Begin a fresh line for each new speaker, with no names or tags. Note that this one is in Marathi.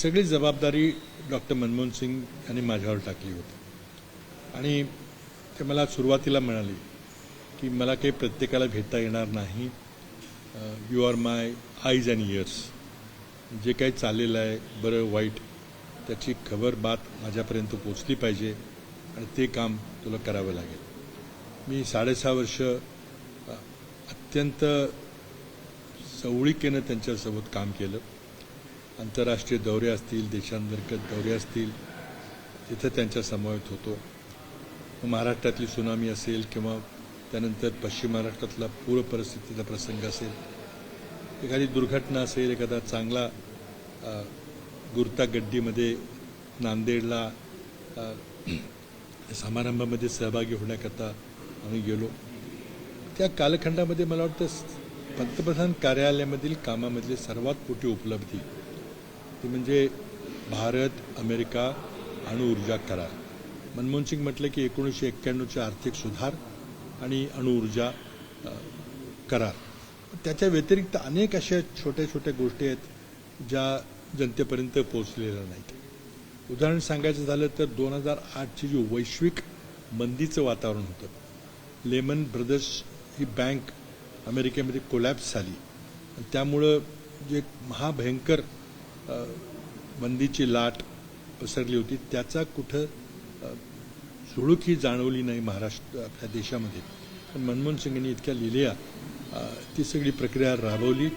सगळी जबाबदारी डॉक्टर मनमोहन सिंग यांनी माझ्यावर टाकली होती आणि ते मला सुरुवातीला म्हणाले की मला काही प्रत्येकाला भेटता येणार नाही, you are my eyes and ears, जे काही चाललेलं आहे बरं वाईट त्याची खबर बात माझ्यापर्यंत पोचली पाहिजे आणि ते काम तुला करावं लागेल. मी 6.5 वर्ष अत्यंत सवळीकेनं त्यांच्यासोबत काम केलं. आंतरराष्ट्रीय दौरे असतील, देशांतर्गत दौरे असतील, तिथं त्यांच्या समवेत होतो. महाराष्ट्रातली सुनामी असेल किंवा त्यानंतर पश्चिम महाराष्ट्रातला पूर परिस्थितीचा प्रसंग असेल, एखादी दुर्घटना असेल, एखादा चांगला गुर्तागड्डीमध्ये नांदेडला समारंभामध्ये सहभागी होण्याकरता आम्ही गेलो. त्या कालखंडामध्ये मला वाटतं पंतप्रधान कार्यालयामधील कामामधली सर्वात मोठी उपलब्धी ती म्हणजे भारत अमेरिका अणुऊर्जा करार. मनमोहन सिंग म्हटलं की 1991चे आर्थिक सुधार आणि अणुऊर्जा करार. त्याच्या व्यतिरिक्त अनेक अशा छोट्या छोट्या गोष्टी आहेत ज्या जनतेपर्यंत पोहोचलेल्या नाहीत. उदाहरण सांगायचं झालं तर 2008ची जी वैश्विक मंदीचं वातावरण होतं, लेमन ब्रदर्स ही बँक अमेरिकेमध्ये कोलॅप्स झाली आणि त्यामुळं जे महाभयंकर मंदीची लाट पसरली होती त्याचा कुठं झुळूकही जाणवली नाही महाराष्ट्र आपल्या देशामध्ये. पण मनमोहन सिंग यांनी इतक्या लिहिल्या ती सगळी प्रक्रिया राबवली.